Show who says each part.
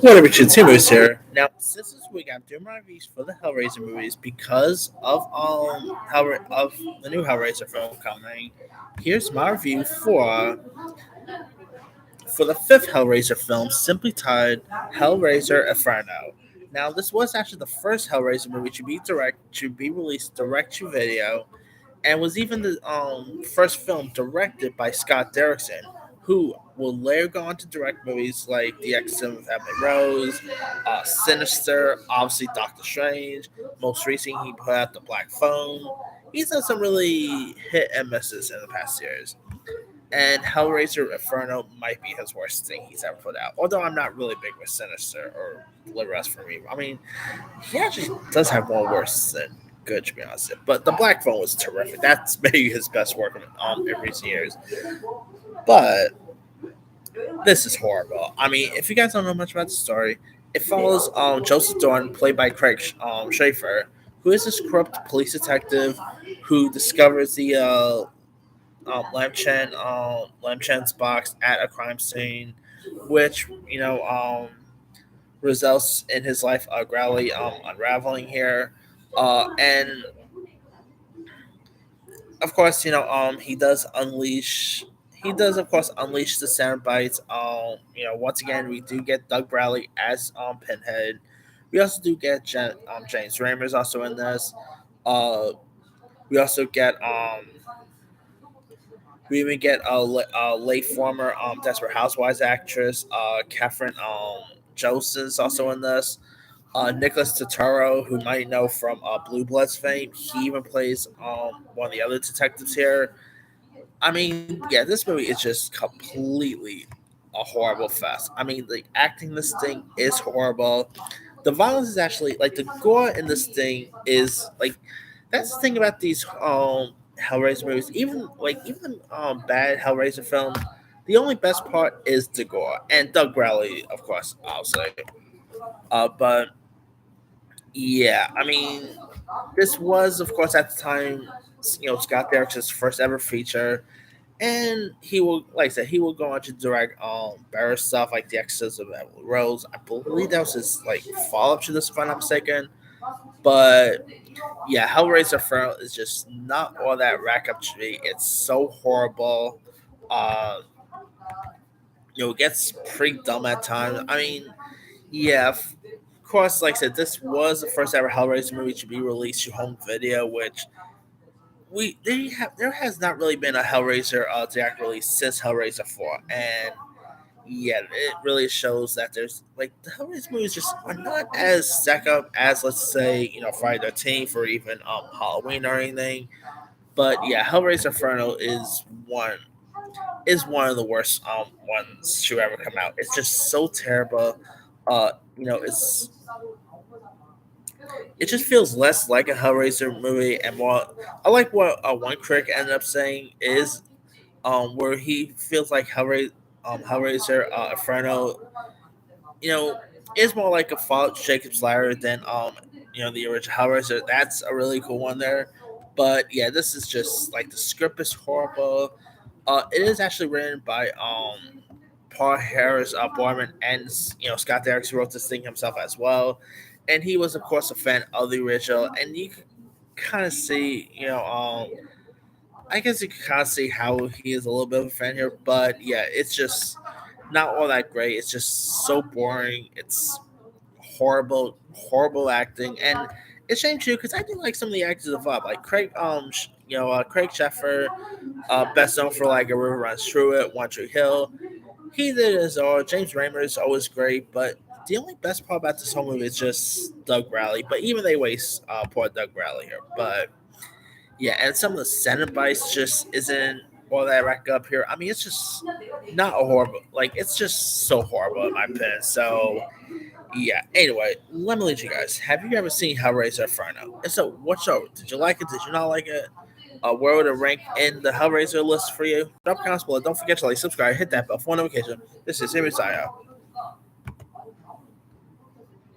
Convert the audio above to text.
Speaker 1: Whatever, two movies here. Now, since this week I'm doing my reviews for the Hellraiser movies because of the new Hellraiser film coming. Here's my review for the fifth Hellraiser film, simply titled Hellraiser Inferno. Now, this was actually the first Hellraiser movie to be released direct to video, and was even the first film directed by Scott Derrickson, who will later go on to direct movies like The Exorcism of Emily Rose, Sinister, obviously Doctor Strange. Most recently, he put out The Black Phone. He's done some really hit and misses in the past years. And Hellraiser Inferno might be his worst thing he's ever put out. Although I'm not really big with Sinister or The Rest for me. I mean, he actually does have more worse than good, to be honest. But The Black Phone was terrific. That's maybe his best work in recent years. But this is horrible. I mean, if you guys don't know much about the story, it follows Joseph Dorn, played by Craig Schaefer, who is this corrupt police detective who discovers the Lam Chen's box at a crime scene, which results in his life gradually unraveling here, and of course he does of course unleash the Cenobites. Once again we do get Doug Bradley as Pinhead. We also do get James Ramer's also in this. We also get we even get a late former Desperate Housewives actress, Catherine Joseph's also in this. Nicholas Turturro, who might know from Blue Bloods fame, he even plays one of the other detectives here. I mean, yeah, this movie is just completely a horrible fest. I mean, the acting in this thing is horrible. The violence is actually like the gore in this thing is like that's the thing about these Hellraiser movies. Even bad Hellraiser films, the only best part is the gore and Doug Bradley, of course, I'll say. But yeah, I mean, this was, of course, at the time, Scott Derrickson's first ever feature, and he will, like I said, he will go on to direct better stuff like The Exorcism of Emily Rose. I believe that was his like follow up to this, if I'm not mistaken. But yeah, Hellraiser Inferno is just not all that rack up to me. It's so horrible. Uh, it gets pretty dumb at times. I mean, yeah, of course, like I said, this was the first ever Hellraiser movie to be released to home video, which there has not really been a Hellraiser direct release since Hellraiser 4, and yeah, it really shows that there's like the Hellraiser movies just are not as stacked up as, let's say, Friday the 13th or even Halloween or anything. But yeah, Hellraiser Inferno is one of the worst ones to ever come out. It's just so terrible. Uh, you know, it's it just feels less like a Hellraiser movie and more. I like what one critic ended up saying is where he feels like Hellraiser Inferno, you know, is more like a Fallout Jacob's Ladder than the original Hellraiser. That's a really cool one there. But yeah, this is just like the script is horrible. It is actually written by Paul Harris Barman and Scott Derrickson wrote this thing himself as well, and he was of course a fan of the original, and you can kind of see I guess you can kind of see how he is a little bit of a fan here, but yeah, it's just not all that great. It's just so boring. It's horrible, horrible acting, and it's a shame too because I do like some of the actors involved, like Craig Sheffer, best known for like A River Runs Through It, One Tree Hill. He did it as all. James Ramer is always great, but the only best part about this whole movie is just Doug Bradley. But even they waste poor Doug Bradley here. But yeah, and some of the Cenobites just isn't all that rack up here. I mean, it's just not a horrible. Like, it's just so horrible in my opinion. So yeah. Anyway, let me lead you guys. Have you ever seen Hellraiser Inferno? And so, what's over? Did you like it? Did you not like it? Where would it rank in the Hellraiser list for you? Drop comments below. Don't forget to like, subscribe, hit that bell for notification. This is Jimmy Saya.